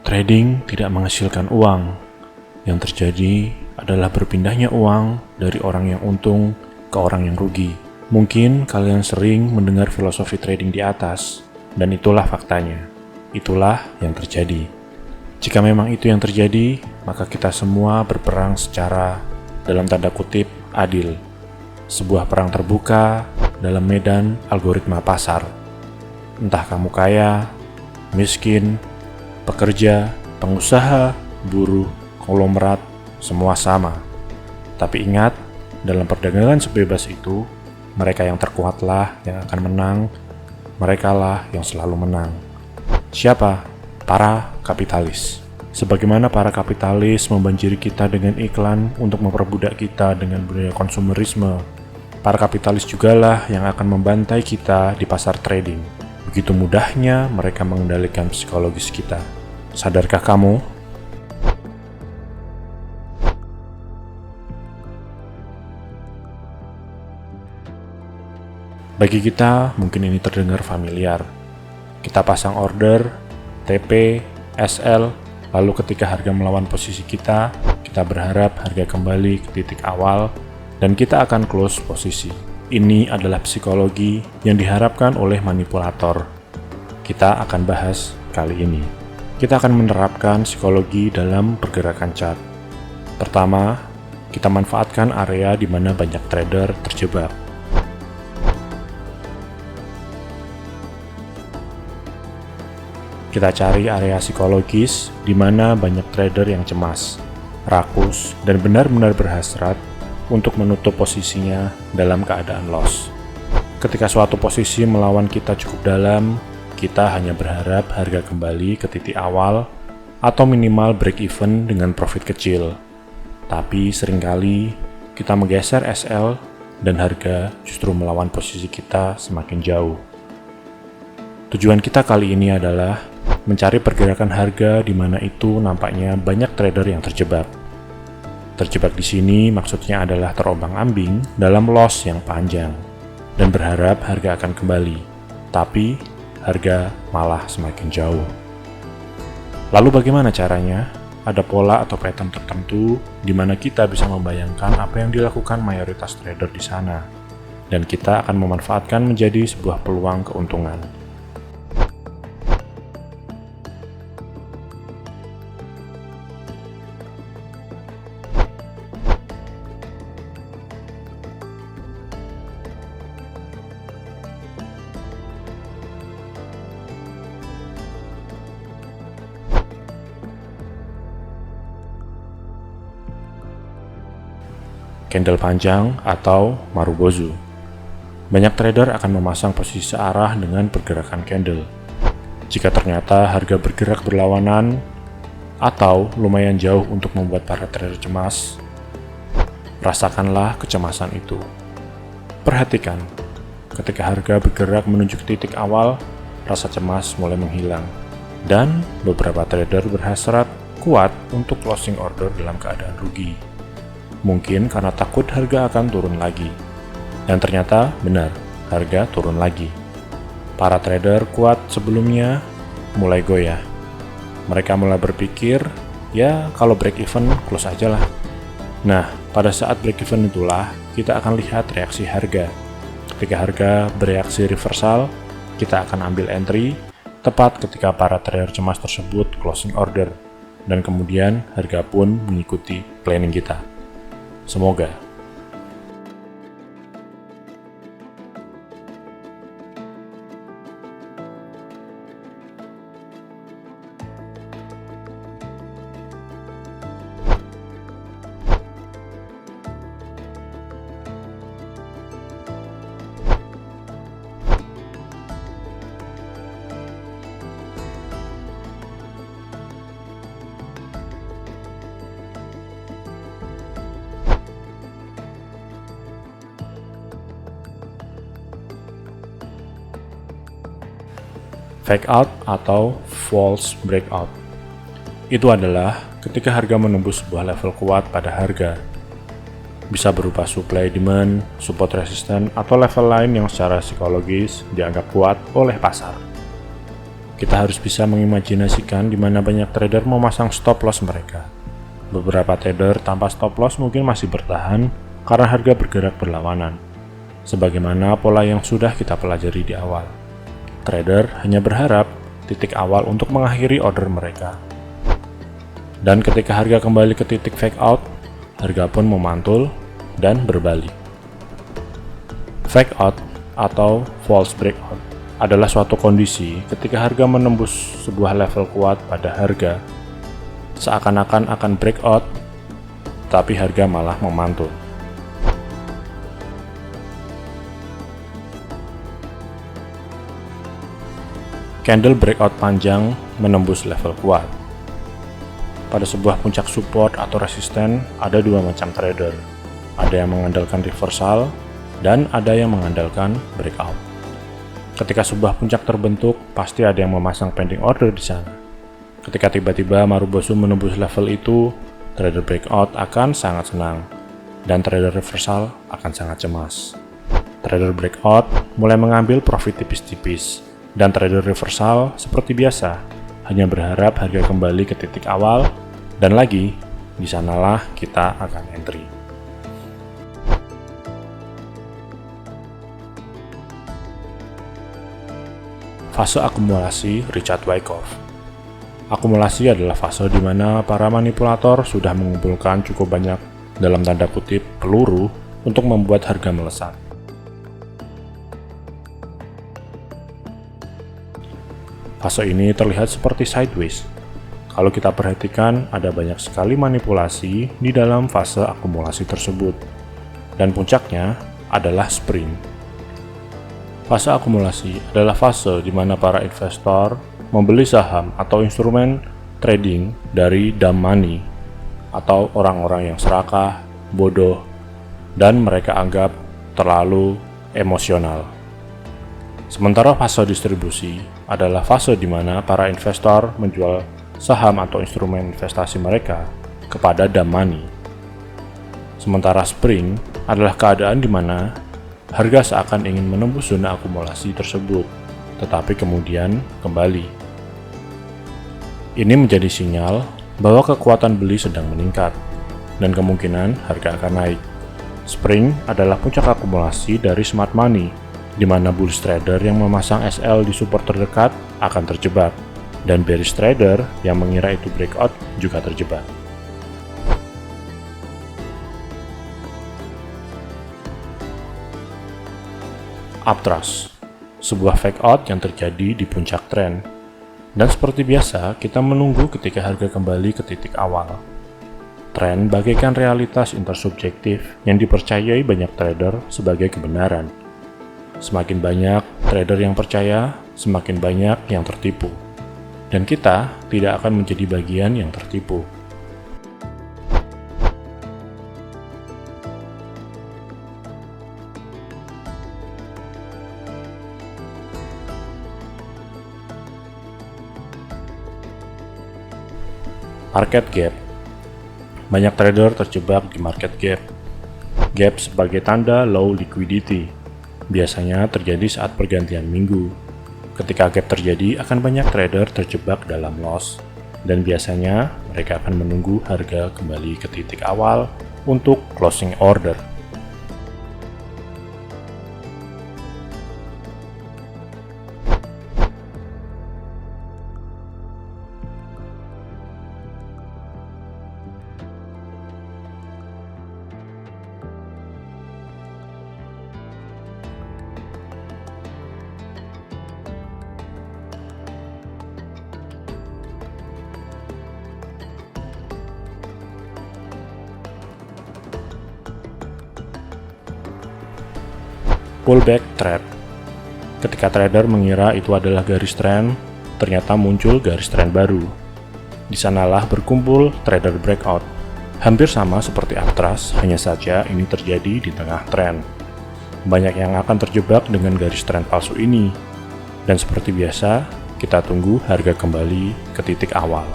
Trading tidak menghasilkan uang. Yang terjadi adalah berpindahnya uang dari orang yang untung ke orang yang rugi. Mungkin kalian sering mendengar filosofi trading di atas, dan itulah faktanya. Itulah yang terjadi. Jika memang itu yang terjadi, maka kita semua berperang secara, dalam tanda kutip, adil. Sebuah perang terbuka dalam medan algoritma pasar. Entah kamu kaya, miskin, pekerja, pengusaha, buruh, konglomerat, semua sama. Tapi ingat, dalam perdagangan sebebas itu, mereka yang terkuatlah yang akan menang, merekalah yang selalu menang. Siapa? Para kapitalis. Sebagaimana para kapitalis membanjiri kita dengan iklan untuk memperbudak kita dengan budaya konsumerisme, para kapitalis jugalah yang akan membantai kita di pasar trading. Begitu mudahnya mereka mengendalikan psikologis kita. Sadarkah kamu? Bagi kita, mungkin ini terdengar familiar. Kita pasang order, TP, SL, lalu ketika harga melawan posisi kita berharap harga kembali ke titik awal, dan kita akan close posisi. Ini adalah psikologi yang diharapkan oleh manipulator. Kita akan bahas kali ini. Kita akan menerapkan psikologi dalam pergerakan chart. Pertama, kita manfaatkan area di mana banyak trader terjebak. Kita cari area psikologis di mana banyak trader yang cemas, rakus, dan benar-benar berhasrat untuk menutup posisinya dalam keadaan loss. Ketika suatu posisi melawan kita cukup dalam, kita hanya berharap harga kembali ke titik awal atau minimal break even dengan profit kecil. Tapi seringkali kita menggeser SL dan harga justru melawan posisi kita semakin jauh. Tujuan kita kali ini adalah mencari pergerakan harga di mana itu nampaknya banyak trader yang terjebak. Terjebak di sini maksudnya adalah terombang-ambing dalam loss yang panjang dan berharap harga akan kembali, tapi harga malah semakin jauh. Lalu bagaimana caranya? Ada pola atau pattern tertentu di mana kita bisa membayangkan apa yang dilakukan mayoritas trader di sana, dan kita akan memanfaatkan menjadi sebuah peluang keuntungan. Candle panjang atau Marubozu. Banyak trader akan memasang posisi searah dengan pergerakan candle. Jika ternyata harga bergerak berlawanan atau lumayan jauh untuk membuat para trader cemas, rasakanlah kecemasan itu. Perhatikan, ketika harga bergerak menuju titik awal, rasa cemas mulai menghilang, dan beberapa trader berhasrat kuat untuk closing order dalam keadaan rugi. Mungkin karena takut harga akan turun lagi. Dan ternyata benar, harga turun lagi. Para trader kuat sebelumnya mulai goyah. Mereka mulai berpikir, ya kalau break even, close aja lah. Nah, pada saat break even itulah kita akan lihat reaksi harga. Ketika harga bereaksi reversal, kita akan ambil entry tepat ketika para trader cemas tersebut closing order. Dan kemudian harga pun mengikuti planning kita. Semoga. Fake out atau false breakout. Itu adalah ketika harga menembus sebuah level kuat pada harga. Bisa berupa supply demand, support resistance, atau level lain yang secara psikologis dianggap kuat oleh pasar. Kita harus bisa mengimajinasikan di mana banyak trader memasang stop loss mereka. Beberapa trader tanpa stop loss mungkin masih bertahan karena harga bergerak berlawanan, sebagaimana pola yang sudah kita pelajari di awal. Trader hanya berharap titik awal untuk mengakhiri order mereka. Dan ketika harga kembali ke titik fake out, harga pun memantul dan berbalik. Fake out atau false breakout adalah suatu kondisi ketika harga menembus sebuah level kuat pada harga, seakan-akan akan breakout, tapi harga malah memantul. Candle breakout panjang menembus level kuat. Pada sebuah puncak support atau resisten, ada dua macam trader. Ada yang mengandalkan reversal, dan ada yang mengandalkan breakout. Ketika sebuah puncak terbentuk, pasti ada yang memasang pending order di sana. Ketika tiba-tiba Marubozu menembus level itu, trader breakout akan sangat senang, dan trader reversal akan sangat cemas. Trader breakout mulai mengambil profit tipis-tipis, dan trader reversal seperti biasa, hanya berharap harga kembali ke titik awal, dan lagi, di sanalah kita akan entry. Fase akumulasi Richard Wyckoff. Akumulasi adalah fase di mana para manipulator sudah mengumpulkan cukup banyak dalam tanda kutip peluru untuk membuat harga melesat. Fase ini terlihat seperti sideways. Kalau kita perhatikan, ada banyak sekali manipulasi di dalam fase akumulasi tersebut, dan puncaknya adalah spring. Fase akumulasi adalah fase di mana para investor membeli saham atau instrumen trading dari dumb money, atau orang-orang yang serakah, bodoh, dan mereka anggap terlalu emosional. Sementara fase distribusi adalah fase di mana para investor menjual saham atau instrumen investasi mereka kepada dumb money. Sementara spring adalah keadaan di mana harga seakan ingin menembus zona akumulasi tersebut, tetapi kemudian kembali. Ini menjadi sinyal bahwa kekuatan beli sedang meningkat, dan kemungkinan harga akan naik. Spring adalah puncak akumulasi dari smart money, di mana bullish trader yang memasang SL di support terdekat akan terjebak, dan bearish trader yang mengira itu breakout juga terjebak. Uptrust, sebuah fake out yang terjadi di puncak tren. Dan seperti biasa, kita menunggu ketika harga kembali ke titik awal. Tren bagaikan realitas intersubjektif yang dipercayai banyak trader sebagai kebenaran. Semakin banyak trader yang percaya, semakin banyak yang tertipu. Dan kita tidak akan menjadi bagian yang tertipu. Market gap. Banyak trader terjebak di market gap. Gap sebagai tanda low liquidity. Biasanya terjadi saat pergantian minggu. Ketika gap terjadi, akan banyak trader terjebak dalam loss, dan biasanya mereka akan menunggu harga kembali ke titik awal untuk closing order. Pullback trap. Ketika trader mengira itu adalah garis tren, ternyata muncul garis tren baru. Di sanalah berkumpul trader breakout. Hampir sama seperti uptrust, hanya saja ini terjadi di tengah tren. Banyak yang akan terjebak dengan garis tren palsu ini. Dan seperti biasa, kita tunggu harga kembali ke titik awal.